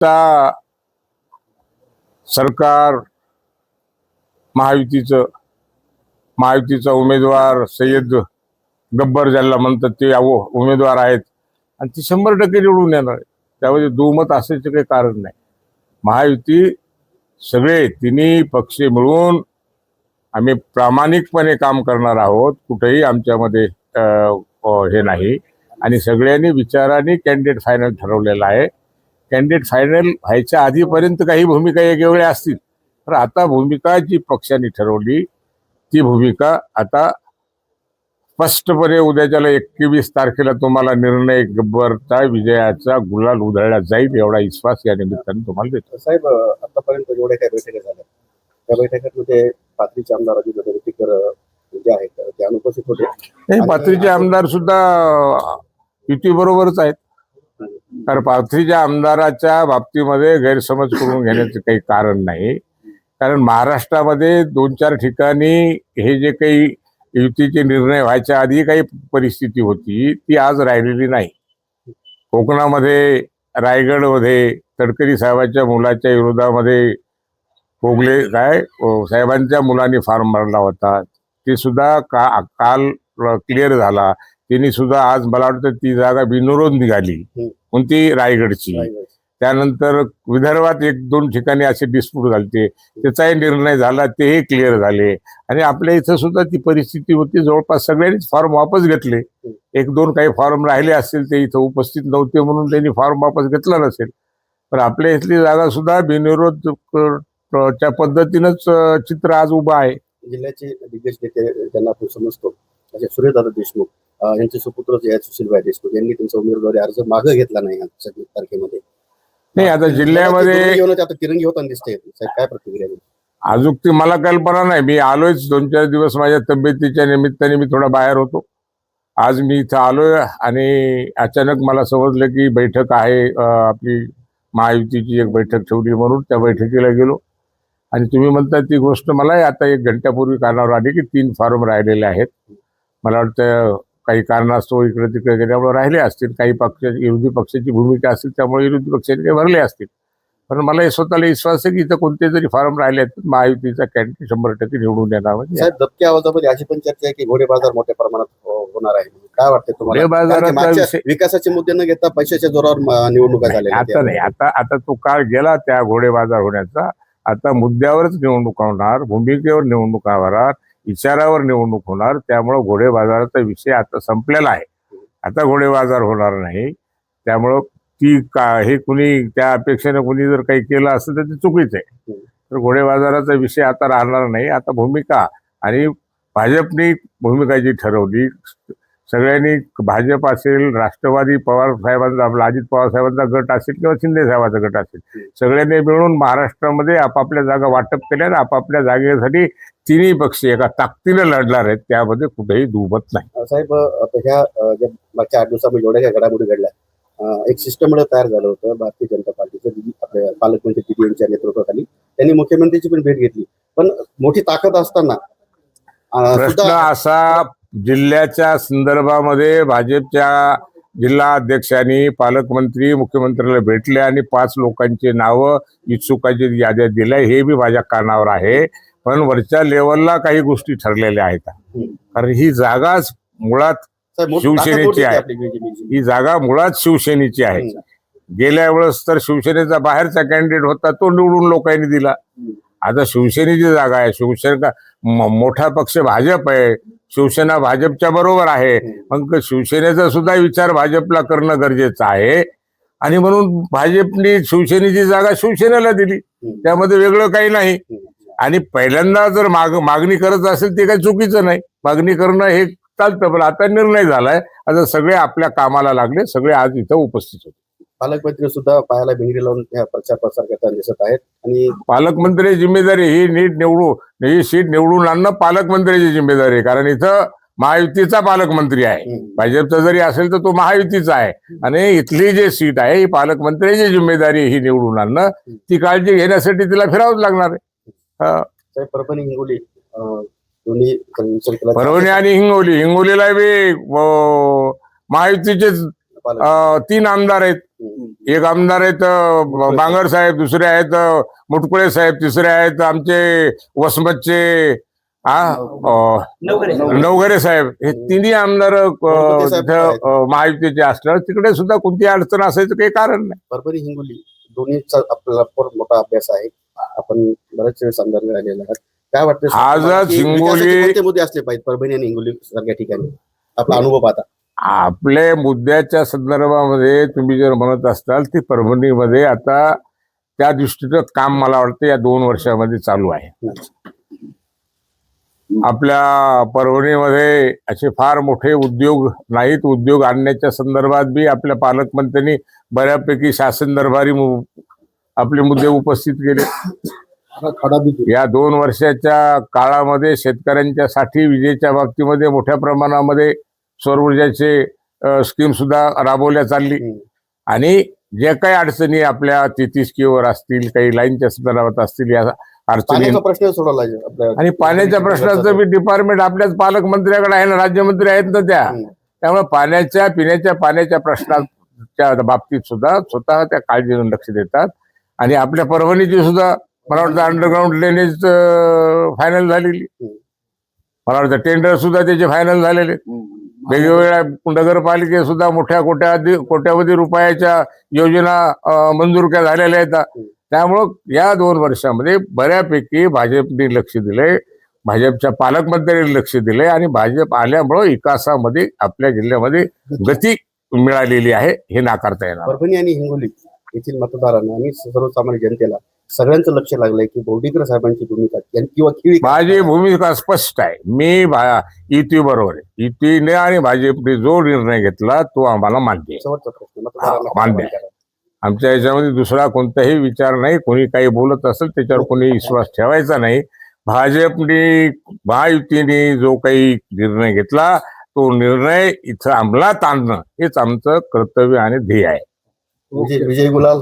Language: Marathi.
आता सरकार महायुतीचा उमेदवार सय्यद गब्बर ज्याला म्हणतात ते उमेदवार आहेत आणि ते 100% निवडून येणार आहे. त्यामध्ये दुमत असायचं काही कारण नाही. महायुती सगळे तिन्ही पक्ष मिळून आम्ही प्रामाणिकपणे काम करणार आहोत. कुठेही आमच्यामध्ये हे नाही आणि सगळ्यांनी विचाराने कॅन्डिडेट फायनल ठरवलेला आहे. कॅन्डिडेट फायनल व्हायच्या आधीपर्यंत काही भूमिका वेगवेगळ्या असतील, तर आता भूमिका जी पक्षाने ठरवली ती भूमिका आता स्पष्टपणे उद्याच्याला 21 तारखेला तुम्हाला निर्णय गब्बरचा विजयाचा गुलाल उधळला जाईल एवढा विश्वास या निमित्ताने तुम्हाला देतो. साहेब, आतापर्यंत जेवढ्या काही बैठका झाल्या त्या बैठकीमध्ये पाथरीचे आमदार अजित रेड्डीकर जे आहेत ते अनुपस्थित होते. नाही, पाथरीचे आमदार सुद्धा युती बरोबरच आहेत. कारण पाथरीच्या आमदाराच्या बाबतीमध्ये गैरसमज करून घेण्याचं काही कारण नाही. कारण महाराष्ट्रामध्ये 2-4 ठिकाणी हे जे काही युतीचे निर्णय व्हायच्या आधी काही परिस्थिती होती ती आज राहिलेली नाही. कोकणामध्ये रायगडमध्ये तडकरी साहेबांच्या मुलाच्या विरोधामध्ये कोगले साहेबांच्या मुलांनी फॉर्म भरला होता. ते सुद्धा काल क्लिअर झाला. त्यांनी सुद्धा आज मला वाटतं ती जागा बिनविरोध निघाली, कोणती रायगडची. त्यानंतर विदर्भात 1-2 ठिकाणी असे डिस्प्यूट झाले, त्याचाही निर्णय झाला, तेही क्लिअर झाले. आणि आपल्या इथं सुद्धा ती परिस्थिती होती, जवळपास सगळ्यांनीच फॉर्म वापस घेतले. 1-2 काही फॉर्म राहिले असतील, ते इथं उपस्थित नव्हते म्हणून त्यांनी फॉर्म वापस घेतला नसेल. पण आपल्या इथली जागा सुद्धा बिनविरोध च्या पद्धतीनंच चित्र आज उभं आहे. जिल्ह्याचे दिग्गज नेते ज्यांना आपण समजतो असे सुरेशदादा देशमुख यांचे सुपुत्र जे आहेत सुशीलभाई देशमुख यांनी त्यांचा उमेदवारी अर्ज मागे घेतला नाही 26 तारखेमध्ये. नाही, आता जिल्ह्यामध्ये आता तिरंगी होताना दिसते. काय प्रतिक्रिया? अजून ती मला कल्पना नाही. मी आलोयच 2-4 दिवस माझ्या तब्येतीच्या निमित्ताने मी थोडा बाहेर होतो. आज मी इथं आलोय आणि अचानक मला समजलं की बैठक आहे, आपली महायुतीची एक बैठक ठेवली म्हणून त्या बैठकीला गेलो. आणि तुम्ही म्हणता ती गोष्ट मलाही आता 1 घंट्यापूर्वी कानावर आली की 3 फॉर्म राहिलेले आहेत. मला वाटतं काही कारणास्तव इकडे तिकडे गेल्यामुळे राहिले असतील. काही विरोधी पक्षाची भूमिका असेल त्यामुळे विरोधी पक्षाने काही भरले असतील. पण मला हे स्वतःला विश्वास आहे की इथं कोणते जरी फॉर्म राहिले आहेत महायुतीचा कॅन्डिडेट 100% निवडून येणार. म्हणजे दबक्या आवाजामध्ये अशी पण चर्चा आहे की घोडे बाजार मोठ्या प्रमाणात होणार आहे. काय वाटतं तुम्हाला? बाजाराचा विकासाचे मुद्दे न घेता पैशाच्या जोरावर निवडणुका झाल्या आता नाही. आता तो काळ गेला त्या घोडे बाजार होण्याचा. आता मुद्द्यावरच निवडणूक होणार, भूमिकेवर निवडणूक होणार, विचारावर निवडणूक होणार. त्यामुळं घोडे बाजाराचा विषय आता संपलेला आहे. आता घोडे बाजार होणार नाही. त्यामुळं हे कुणी त्या अपेक्षेने कुणी जर काही केलं असेल तर ते चुकीचं आहे. तर घोडे बाजाराचा विषय आता राहणार नाही. आता भूमिका आणि भाजपनी भूमिका जी ठरवली, सगळ्यांनी भाजप असेल, राष्ट्रवादी पवार साहेबांचा, आपला अजित पवार साहेबांचा गट असेल किंवा शिंदे साहेबांचा गट असेल, सगळ्यांनी मिळून महाराष्ट्रामध्ये आपापल्या जागा वाटप केल्या. आपापल्या जागेसाठी तिन्ही पक्ष एका ताकदीने लढणार आहेत, त्यामध्ये कुठेही दुमत नाही. साहेब, आता ह्या मागच्या 8 दिवसामध्ये जेवढ्या काही घडामोडी घडल्या, एक सिस्टम तयार झालं होतं भारतीय जनता पार्टीचं. आपल्या पालकमंत्री दिदी यांच्या नेतृत्वाखाली त्यांनी मुख्यमंत्र्यांची पण भेट घेतली. पण मोठी ताकद असताना प्रश्न असा, जिल्ह्याच्या संदर्भामध्ये भाजपच्या जिल्हा अध्यक्षांनी पालकमंत्री मुख्यमंत्र्याला भेटले आणि 5 लोकांची नावं इच्छुकाची याद्या दिल्या. हे बी माझ्या कानावर आहे. पण वरच्या लेवलला काही गोष्टी ठरलेल्या आहेत. कारण ही जागाच मुळात शिवसेनेची आहे. ही जागा मुळात शिवसेनेची आहे. गेल्या वेळेस तर शिवसेनेचा बाहेरचा कॅन्डिडेट होता, तो निवडून लोकांनी दिला. आता शिवसेनेची जागा आहे. शिवसेना मोठा पक्ष भाजप आहे. शिवसेना भाजपच्या बरोबर आहे. मग शिवसेनेचा सुद्धा विचार भाजपला करणं गरजेचं आहे. आणि म्हणून भाजपने शिवसेनेची जागा शिवसेनेला दिली. त्यामध्ये वेगळं काही नाही. आणि पहिल्यांदा जर मागणी करत असेल ते काही चुकीचं नाही. मागणी करणं हे चालतं. पण आता निर्णय झालाय. आता सगळे आपल्या कामाला लागले. सगळे आज इथं उपस्थित होते. पालकमंत्री सुद्धा पायाला भिंगरी लावून प्रचार प्रसार करताना दिसत आहेत. आणि पालकमंत्री जिम्मेदारी ही सीट निवडून आणणं पालकमंत्र्याची जिम्मेदारी आहे. कारण इथं महायुतीचा पालकमंत्री आहे. भाजपचा जरी असेल तर तो महायुतीचा आहे. आणि इथली जी सीट आहे ही पालकमंत्र्याची जिम्मेदारी ही निवडून आणणं. ती काळजी घेण्यासाठी तिला फिरावंच लागणार आहे. परभणी हिंगोली दोन्ही परभणी आणि हिंगोलीला बी महायुतीचेच पालक 3 आमदार आहेत. एक आमदार आहेत बांगर साहेब, दुसरे आहेत मुटकुळे साहेब, तिसरे आहेत आमचे वसमतचे नवघरे साहेब. हे तिन्ही आमदार महायुतीचे असल्यावर तिकडे सुद्धा कोणती अडचण असायचं काही कारण नाही. परभणी हिंगोली दोन्हीचा आपल्याला फार मोठा अभ्यास आहे. आपण बरेच वेळेस आमदार राहिलेला आहात. काय वाटतं आजच हिंगोली कोणते मुद्दे असले पाहिजेत परभणी आणि हिंगोली सारख्या ठिकाणी आपला अनुभव पाहता? आपल्या मुद्द्याच्या संदर्भामध्ये तुम्ही जर म्हणत असताल ती परभणीमध्ये आता त्या दृष्टीचं काम मला वाटतं या 2 वर्षामध्ये चालू आहे. आपल्या परभणीमध्ये असे फार मोठे उद्योग नाहीत. उद्योग आणण्याच्या संदर्भात बी आपल्या पालकमंत्र्यांनी बऱ्यापैकी शासन दरबारी आपले मुद्दे उपस्थित केले. या 2 वर्षाच्या काळामध्ये शेतकऱ्यांच्यासाठी विजेच्या बाबतीमध्ये मोठ्या प्रमाणामध्ये सौर ऊर्जाचे स्कीम सुद्धा राबवल्या चालली आणि जे काही अडचणी आपल्या 33 वर असतील, काही लाईनच्या संदर्भात असतील, या अडचणी पाण्याचा प्रश्न सोडवला आहे आपल्या. आणि पाण्याच्या प्रश्नाचं बी डिपार्टमेंट आपल्याच पालकमंत्र्याकडे आहे ना, राज्यमंत्री आहेत ना त्यामुळे पिण्याच्या पाण्याच्या प्रश्नाच्या बाबतीत सुद्धा स्वतः त्या काळजीने लक्ष देतात. आणि आपल्या परभणीची सुद्धा मला वाटतं अंडरग्राऊंड ड्रेनेज फायनल झालेली, मला वाटतं टेंडर सुद्धा त्याचे फायनल झालेले. वेगवेगळ्या नगरपालिके सुद्धा मोठ्या कोट्यावधी रुपयाच्या योजना मंजूर झालेल्या आहेत. त्यामुळं या 2 वर्षामध्ये बऱ्यापैकी भाजपने लक्ष दिलंय, भाजपच्या पालकमंत्र्यांनी लक्ष दिलंय आणि भाजप आल्यामुळं विकासामध्ये आपल्या जिल्ह्यामध्ये गती मिळालेली आहे, हे नाकारता येणार. परभणी आणि हिंगोली येथील मतदारांना आणि सर्वसामान्य जनतेला सगळ्यांचं लक्ष लागलंय की बोर्डीकर साहेबांची भूमिका किंवा माझी भूमिका स्पष्ट आहे. मी युती बरोबर आहे. युतीने आणि भाजपने जो निर्णय घेतला तो आम्हाला मान्य आहे. शेवटचा प्रश्न मतदारांना मान्य आहे. आमच्या याच्यामध्ये दुसरा कोणताही विचार नाही. कोणी काही बोलत असेल त्याच्यावर कोणी विश्वास ठेवायचा नाही. भाजपने महायुतीने जो काही निर्णय घेतला तो निर्णय इथं अंमलात आणणं हेच आमचं कर्तव्य आणि ध्येय आहे. विजय गुलाल